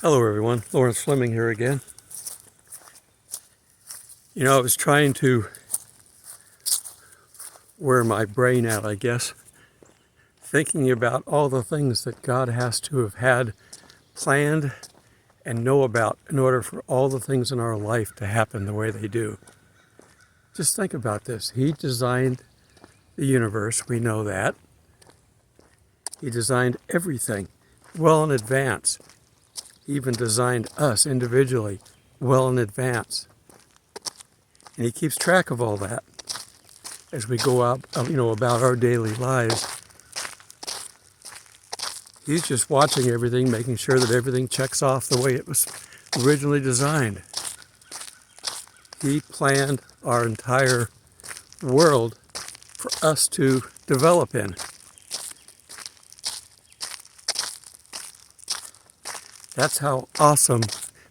Hello everyone, Thomas Fleming here again. I was trying to wear my brain out, I guess, thinking about all the things that God has to have had planned and know about in order for all the things in our life to happen the way they do. Just think about this. He designed the universe, we know that. He designed everything well in advance. He even designed us individually well in advance. And he keeps track of all that as we go out, about our daily lives. He's just watching everything, making sure that everything checks off the way it was originally designed. He planned our entire world for us to develop in. That's how awesome,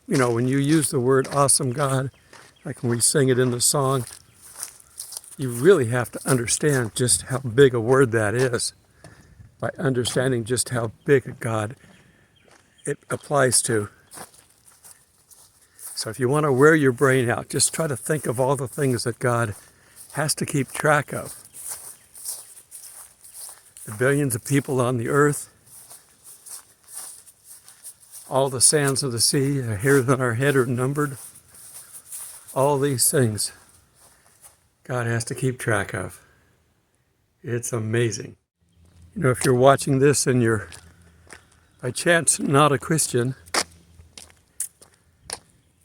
when you use the word awesome God, like when we sing it in the song, you really have to understand just how big a word that is. By understanding just how big a God it applies to. So if you want to wear your brain out, just try to think of all the things that God has to keep track of. The billions of people on the earth, all the sands of the sea, the hairs on our head are numbered. All these things God has to keep track of. It's amazing. If you're watching this and you're by chance not a Christian,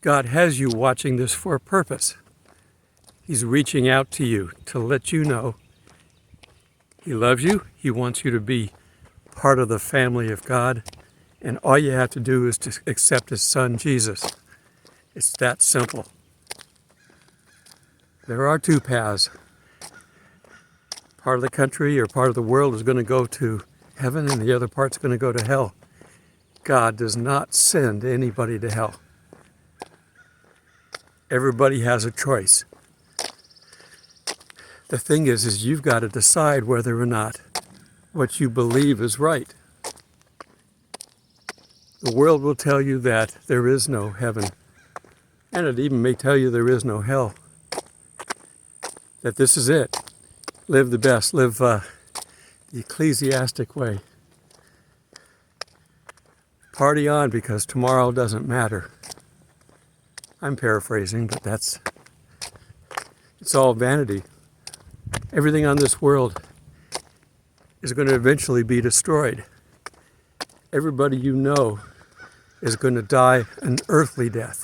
God has you watching this for a purpose. He's reaching out to you to let you know He loves you. He wants you to be part of the family of God. And all you have to do is to accept His Son, Jesus. It's that simple. There are two paths. Part of the country or part of the world is going to go to heaven and the other part's going to go to hell. God does not send anybody to hell. Everybody has a choice. The thing is you've got to decide whether or not what you believe is right. The world will tell you that there is no heaven, and it even may tell you there is no hell. That this is it. Live the best. Live the ecclesiastic way. Party on because tomorrow doesn't matter. I'm paraphrasing, but it's all vanity. Everything on this world is going to eventually be destroyed. Everybody you know is going to die an earthly death,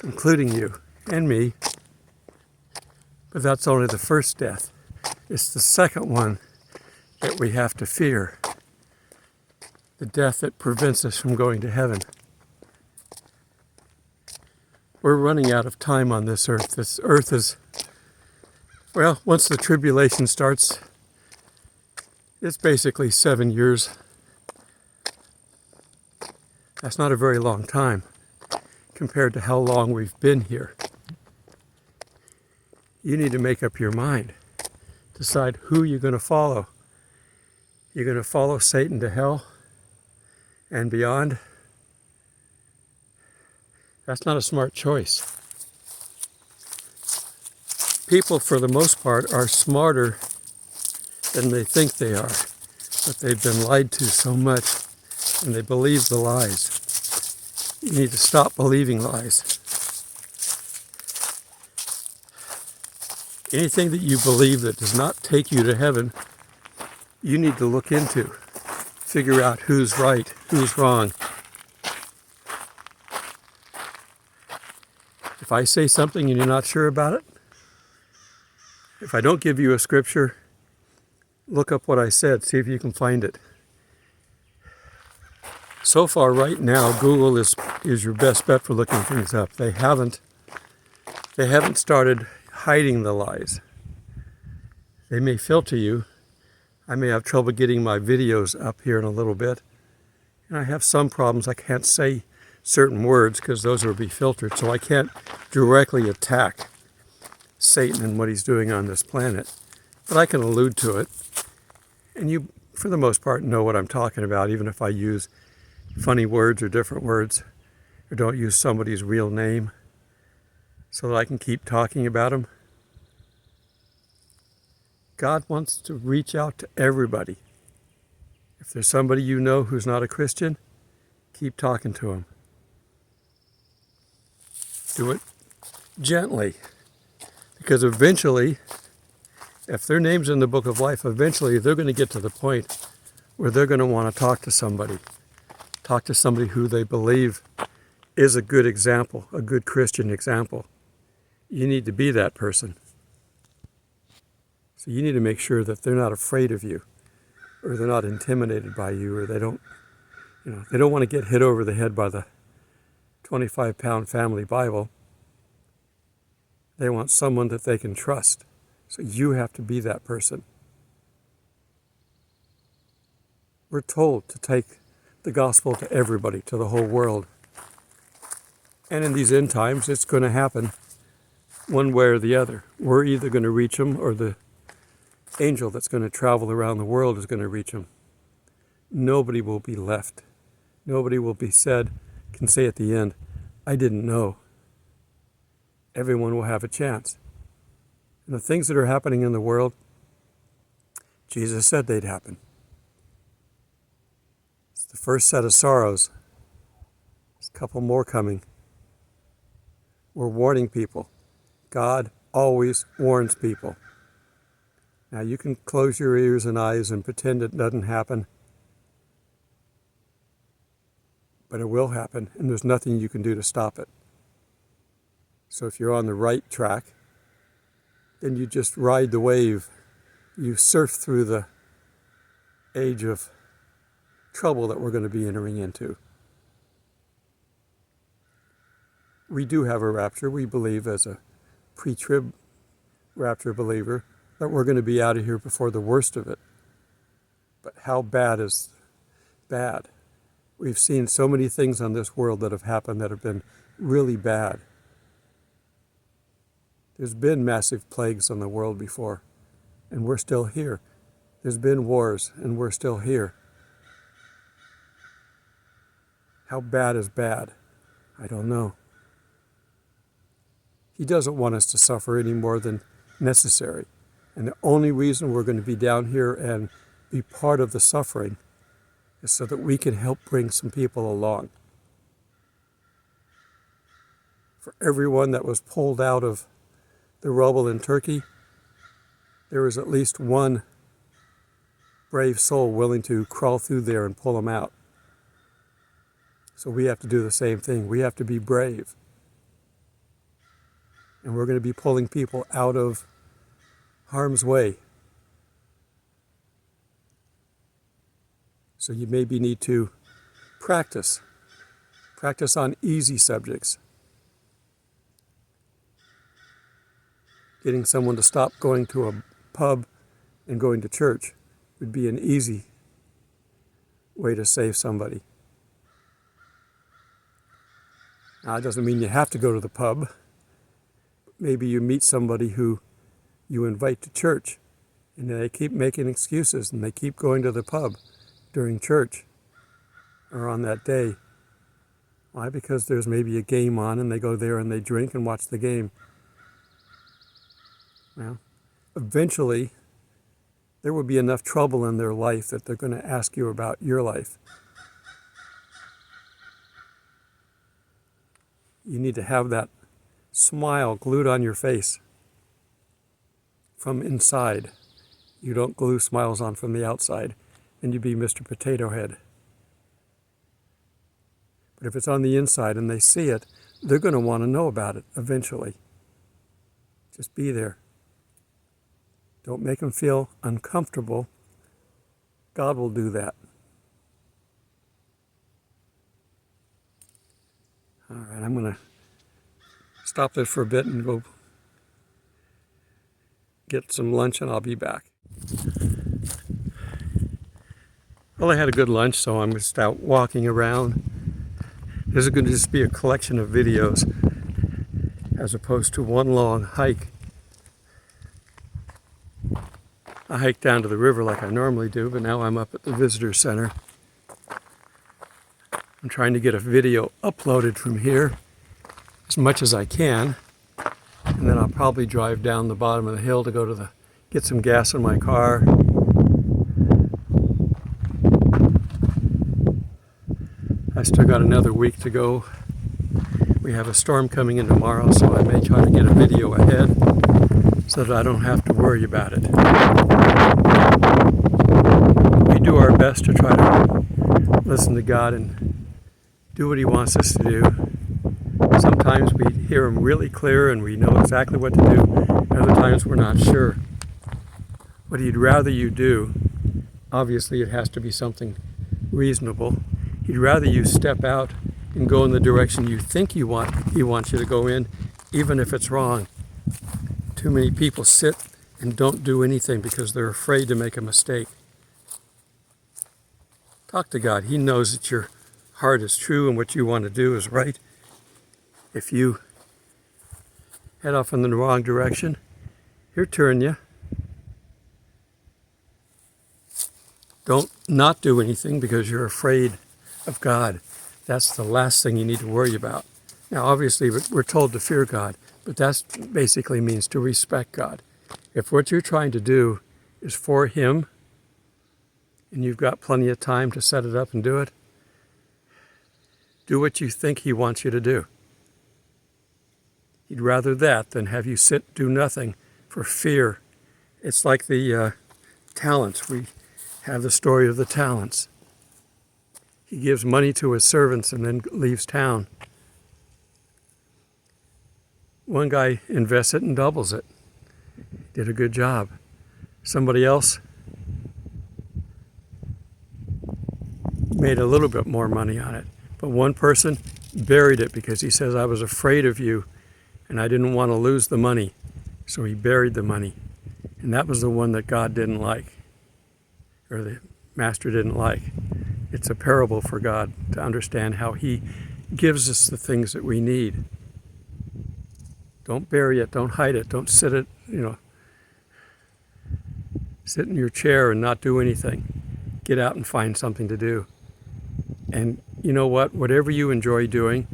including you and me. But that's only the first death. It's the second one that we have to fear. The death that prevents us from going to heaven. We're running out of time on this earth. This earth is, once the tribulation starts, it's basically 7 years. That's not a very long time compared to how long we've been here. You need to make up your mind. Decide who you're going to follow. You're going to follow Satan to hell and beyond. That's not a smart choice. People, for the most part, are smarter than they think they are. But they've been lied to so much and they believe the lies. You need to stop believing lies. Anything that you believe that does not take you to heaven, you need to look into. Figure out who's right, who's wrong. If I say something and you're not sure about it, if I don't give you a scripture, look up what I said, see if you can find it. So far right now, Google is your best bet for looking things up. They haven't started hiding the lies. They may filter you. I may have trouble getting my videos up here in a little bit. And I have some problems. I can't say certain words because those will be filtered. So I can't directly attack Satan and what he's doing on this planet. But I can allude to it. And you, for the most part, know what I'm talking about, even if I use funny words or different words, or don't use somebody's real name so that I can keep talking about them. God wants to reach out to everybody. If there's somebody you know who's not a Christian, keep talking to them. Do it gently, because eventually, if their name's in the book of life, eventually they're going to get to the point where they're going to want to talk to somebody who they believe is a good example, a good Christian example. You need to be that person. So you need to make sure that they're not afraid of you, or they're not intimidated by you, or they don't want to get hit over the head by the 25-pound family Bible. They want someone that they can trust. So you have to be that person. We're told to take the gospel to everybody, to the whole world. And in these end times, it's going to happen one way or the other. We're either going to reach them, or the angel that's going to travel around the world is going to reach them. Nobody will be left. Nobody will be can say at the end, I didn't know. Everyone will have a chance. And the things that are happening in the world, Jesus said they'd happen. It's the first set of sorrows. There's a couple more coming. We're warning people. God always warns people. Now you can close your ears and eyes and pretend it doesn't happen. But it will happen, and there's nothing you can do to stop it. So if you're on the right track, then you just ride the wave. You surf through the age of trouble that we're going to be entering into. We do have a rapture. We believe, as a pre-trib rapture believer, that we're going to be out of here before the worst of it. But how bad is bad? We've seen so many things on this world that have happened that have been really bad. There's been massive plagues on the world before, and we're still here. There's been wars, and we're still here. How bad is bad? I don't know. He doesn't want us to suffer any more than necessary. And the only reason we're going to be down here and be part of the suffering is so that we can help bring some people along. For everyone that was pulled out of the rubble in Turkey, there was at least one brave soul willing to crawl through there and pull them out. So we have to do the same thing. We have to be brave. And we're going to be pulling people out of harm's way. So you maybe need to practice on easy subjects. Getting someone to stop going to a pub and going to church would be an easy way to save somebody. Now, it doesn't mean you have to go to the pub. Maybe you meet somebody who you invite to church, and they keep making excuses, and they keep going to the pub during church or on that day. Why? Because there's maybe a game on, and they go there and they drink and watch the game. Well, eventually, there will be enough trouble in their life that they're going to ask you about your life. You need to have that smile glued on your face from inside. You don't glue smiles on from the outside, and you be Mr. Potato Head. But if it's on the inside and they see it, they're going to want to know about it eventually. Just be there. Don't make them feel uncomfortable. God will do that. All right, I'm going to stop this for a bit and go get some lunch, and I'll be back. Well, I had a good lunch, so I'm just out walking around. This is going to just be a collection of videos as opposed to one long hike. I hike down to the river like I normally do, but now I'm up at the visitor center. I'm trying to get a video uploaded from here as much as I can, and then I'll probably drive down the bottom of the hill to go to get some gas in my car. I still got another week to go. We have a storm coming in tomorrow, so I may try to get a video ahead so that I don't have to worry about it. We do our best to try to listen to God and do what He wants us to do. Sometimes we hear Him really clear and we know exactly what to do. Other times we're not sure. What He'd rather you do, obviously it has to be something reasonable. He'd rather you step out and go in the direction you think He wants you to go in, even if it's wrong. Too many people sit and don't do anything because they're afraid to make a mistake. Talk to God. He knows that your heart is true and what you want to do is right. If you head off in the wrong direction, He'll turn you. Don't not do anything because you're afraid of God. That's the last thing you need to worry about. Now, obviously, we're told to fear God, but that basically means to respect God. If what you're trying to do is for Him, and you've got plenty of time to set it up and do it, do what you think He wants you to do. He'd rather that than have you sit, do nothing for fear. It's like the talents. We have the story of the talents. He gives money to his servants and then leaves town. One guy invests it and doubles it. Did a good job. Somebody else made a little bit more money on it. But one person buried it because he says, I was afraid of you and I didn't want to lose the money. So he buried the money. And that was the one that God didn't like, or the master didn't like. It's a parable for God to understand how He gives us the things that we need. Don't bury it, don't hide it, don't sit in your chair and not do anything. Get out and find something to do. And you know what? Whatever you enjoy doing,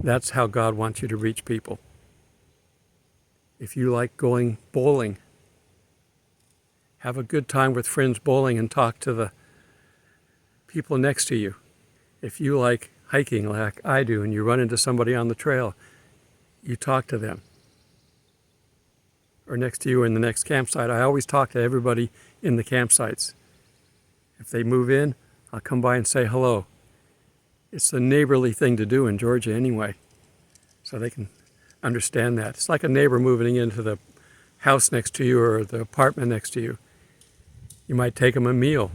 that's how God wants you to reach people. If you like going bowling, have a good time with friends bowling and talk to the people next to you. If you like hiking like I do and you run into somebody on the trail, you talk to them. Or next to you in the next campsite. I always talk to everybody in the campsites. If they move in, I'll come by and say hello. It's a neighborly thing to do in Georgia anyway, so they can understand that. It's like a neighbor moving into the house next to you or the apartment next to you. You might take them a meal.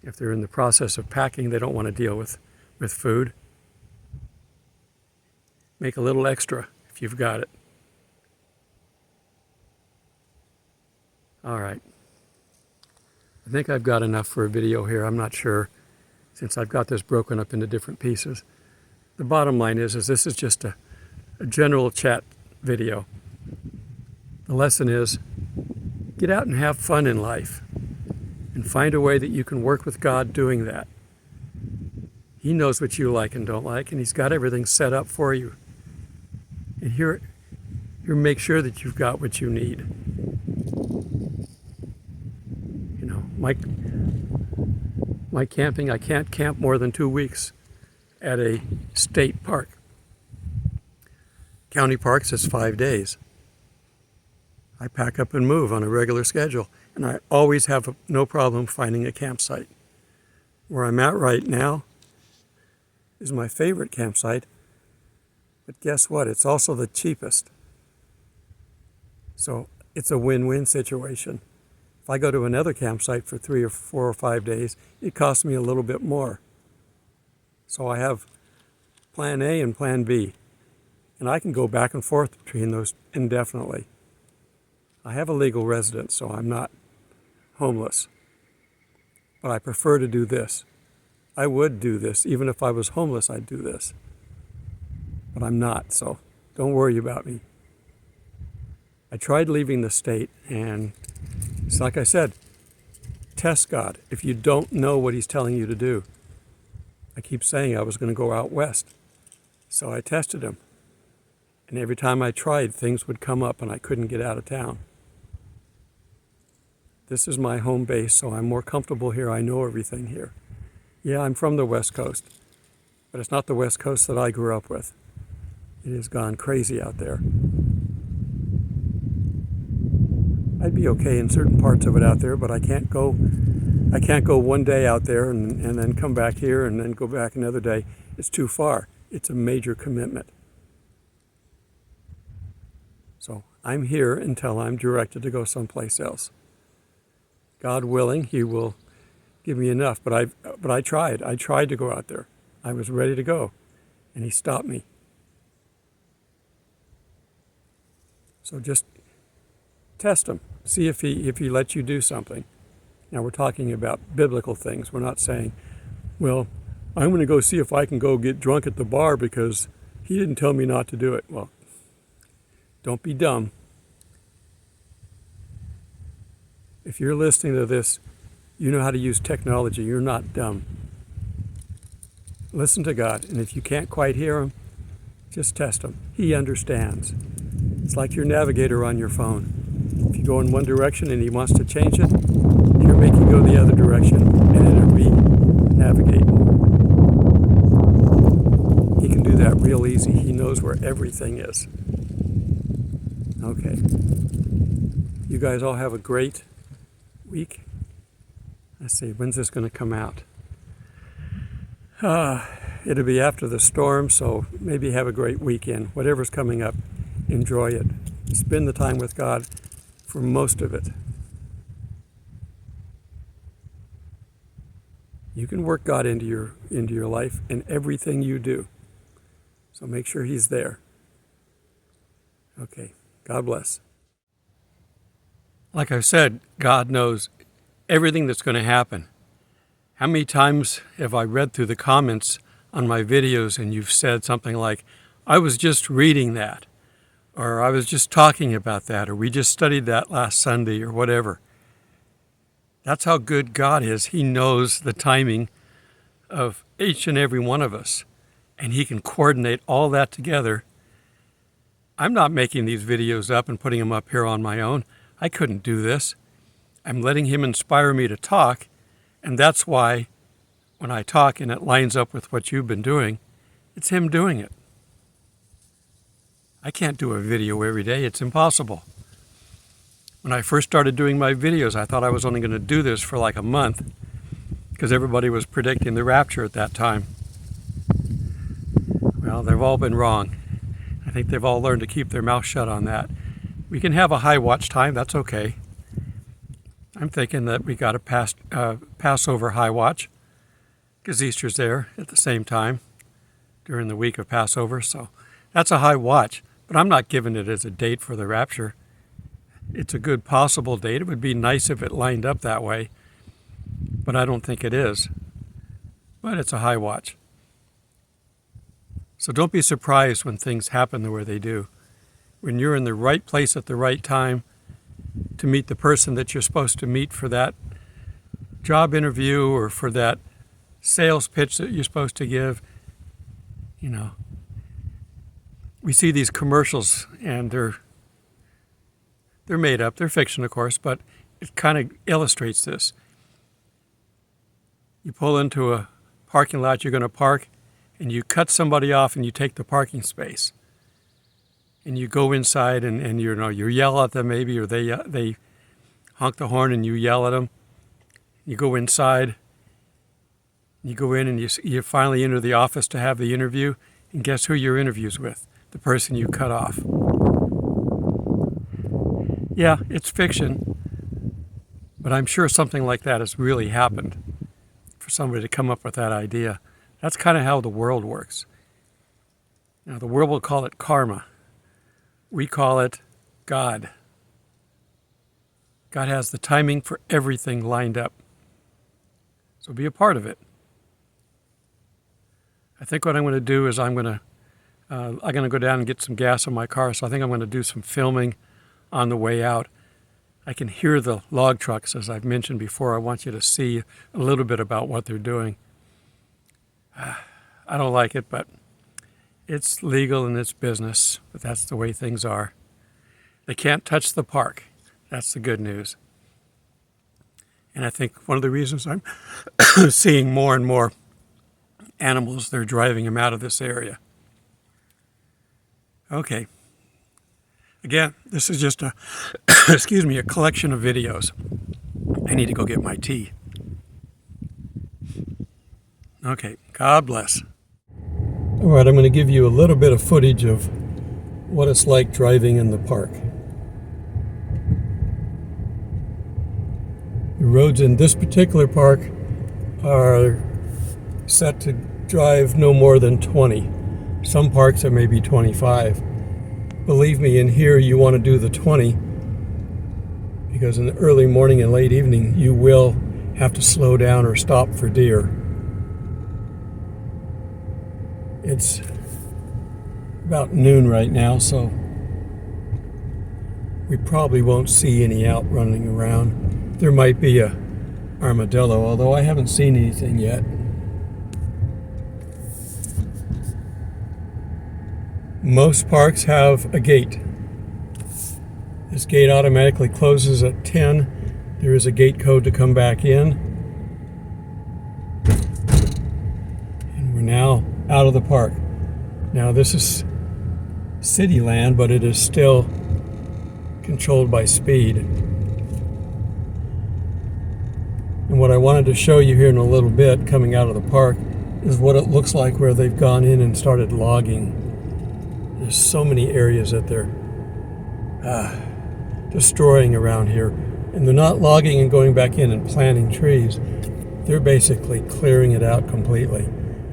If they're in the process of packing, they don't want to deal with food. Make a little extra if you've got it. All right. I think I've got enough for a video here. I'm not sure, since I've got this broken up into different pieces. The bottom line is this is just a general chat video. The lesson is, get out and have fun in life. And find a way that you can work with God doing that. He knows what you like and don't like, and He's got everything set up for you. And here make sure that you've got what you need. You know, my camping, I can't camp more than 2 weeks at a state park. County parks, it's 5 days. I pack up and move on a regular schedule. And I always have no problem finding a campsite. Where I'm at right now is my favorite campsite, but guess what? It's also the cheapest. So it's a win-win situation. If I go to another campsite for 3 or 4 or 5 days, it costs me a little bit more. So I have plan A and plan B, and I can go back and forth between those indefinitely. I have a legal residence, so I'm not homeless. But I prefer to do this. I would do this. Even if I was homeless, I'd do this. But I'm not, so don't worry about me. I tried leaving the state, and it's like I said, test God if you don't know what He's telling you to do. I keep saying I was going to go out west. So I tested him. And every time I tried, things would come up and I couldn't get out of town. This is my home base, so I'm more comfortable here. I know everything here. Yeah, I'm from the West Coast, but it's not the West Coast that I grew up with. It has gone crazy out there. I'd be okay in certain parts of it out there, but I can't go one day out there and then come back here and then go back another day. It's too far. It's a major commitment. So I'm here until I'm directed to go someplace else. God willing, He will give me enough. But I tried. I tried to go out there. I was ready to go, and He stopped me. So just test Him. See if He lets you do something. Now we're talking about biblical things. We're not saying, well, I'm going to go see if I can go get drunk at the bar because He didn't tell me not to do it. Well, don't be dumb. If you're listening to this, you know how to use technology. You're not dumb. Listen to God, and if you can't quite hear Him, just test Him. He understands. It's like your navigator on your phone. If you go in one direction and He wants to change it, He'll make you go the other direction, and it'll re-navigate. He can do that real easy. He knows where everything is. Okay. You guys all have a great week. Let's see, when's this going to come out? It'll be after the storm, so maybe have a great weekend. Whatever's coming up, enjoy it. Spend the time with God for most of it. You can work God into your life in everything you do. So make sure He's there. Okay, God bless. Like I said, God knows everything that's going to happen. How many times have I read through the comments on my videos and you've said something like, I was just reading that, or I was just talking about that, or we just studied that last Sunday, or whatever. That's how good God is. He knows the timing of each and every one of us, and He can coordinate all that together. I'm not making these videos up and putting them up here on my own. I couldn't do this. I'm letting Him inspire me to talk, and that's why when I talk and it lines up with what you've been doing, it's Him doing it. I can't do a video every day. It's impossible. When I first started doing my videos, I thought I was only going to do this for like a month because everybody was predicting the rapture at that time. Well, they've all been wrong. I think they've all learned to keep their mouth shut on that. We can have a high watch time. That's okay. I'm thinking that we got a Passover high watch because Easter's there at the same time during the week of Passover. So that's a high watch, but I'm not giving it as a date for the rapture. It's a good possible date. It would be nice if it lined up that way, but I don't think it is. But it's a high watch. So don't be surprised when things happen the way they do. When you're in the right place at the right time to meet the person that you're supposed to meet for that job interview or for that sales pitch that you're supposed to give, you know. We see these commercials and they're made up. They're fiction, of course, but it kind of illustrates this. You pull into a parking lot you're going to park, and you cut somebody off and you take the parking space. And you go inside and you yell at them maybe, or they honk the horn and you yell at them. You go inside, you go in and you finally enter the office to have the interview, and guess who your interview's with? The person you cut off. Yeah, it's fiction, but I'm sure something like that has really happened for somebody to come up with that idea. That's kind of how the world works. Now, the world will call it karma. We call it God. God has the timing for everything lined up. So be a part of it. I think what I'm going to do is I'm going to go down and get some gas in my car, so I think I'm going to do some filming on the way out. I can hear the log trucks, as I've mentioned before. I want you to see a little bit about what they're doing. I don't like it, but it's legal and it's business, but that's the way things are. They can't touch the park. That's the good news. And I think one of the reasons I'm seeing more and more animals, they're driving them out of this area. Okay. Again, this is just a, excuse me, a collection of videos. I need to go get my tea. Okay, God bless. All right, I'm going to give you a little bit of footage of what it's like driving in the park. The roads in this particular park are set to drive no more than 20. Some parks are maybe 25. Believe me, in here you want to do the 20 because in the early morning and late evening you will have to slow down or stop for deer. It's about noon right now, so we probably won't see any out running around. There might be a armadillo, although I haven't seen anything yet. Most parks have a gate. This gate automatically closes at 10. There is a gate code to come back in. And we're now out of the park. Now this is city land, but it is still controlled by speed. And what I wanted to show you here in a little bit, coming out of the park, is what it looks like where they've gone in and started logging. There's so many areas that they're destroying around here. And they're not logging and going back in and planting trees. They're basically clearing it out completely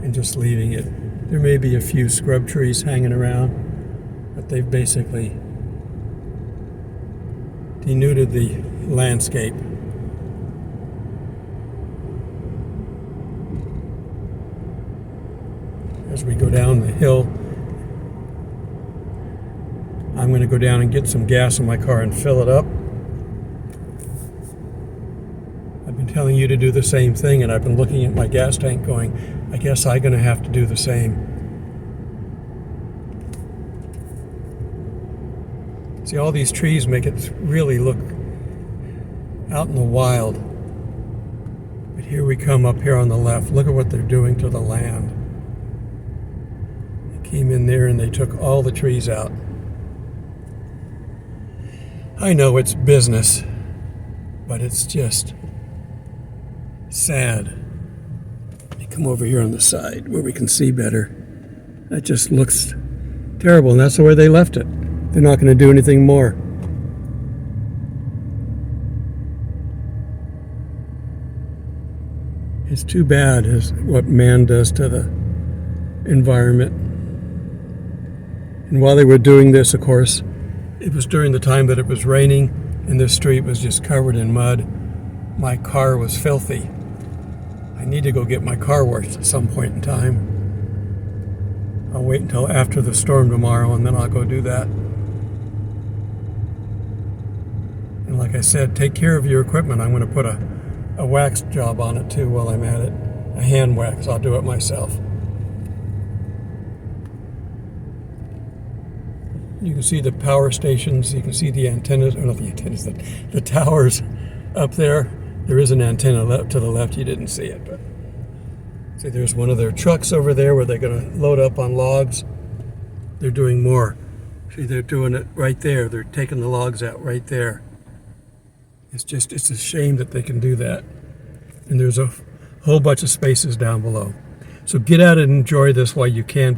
and just leaving it. There may be a few scrub trees hanging around, but they've basically denuded the landscape. As we go down the hill, I'm going to go down and get some gas in my car and fill it up. I've been telling you to do the same thing, and I've been looking at my gas tank going, I guess I'm going to have to do the same. See, all these trees make it really look out in the wild. But here we come up here on the left. Look at what they're doing to the land. They came in there and they took all the trees out. I know it's business, but it's just sad. Come over here on the side where we can see better. That just looks terrible, and that's the way they left it. They're not going to do anything more. It's too bad is what man does to the environment. And while they were doing this, of course, it was during the time that it was raining, and this street was just covered in mud. My car was filthy. I need to go get my car washed at some point in time. I'll wait until after the storm tomorrow, and then I'll go do that. And like I said, take care of your equipment. I'm going to put a wax job on it too while I'm at it. A hand wax. I'll do it myself. You can see the power stations. You can see the antennas, or not the antennas, the towers up there. There is an antenna to the left. You didn't see it, but see, there's one of their trucks over there where they're going to load up on logs. They're doing more. See, they're doing it right there. They're taking the logs out right there. It's a shame that they can do that. And there's a whole bunch of spaces down below. So get out and enjoy this while you can.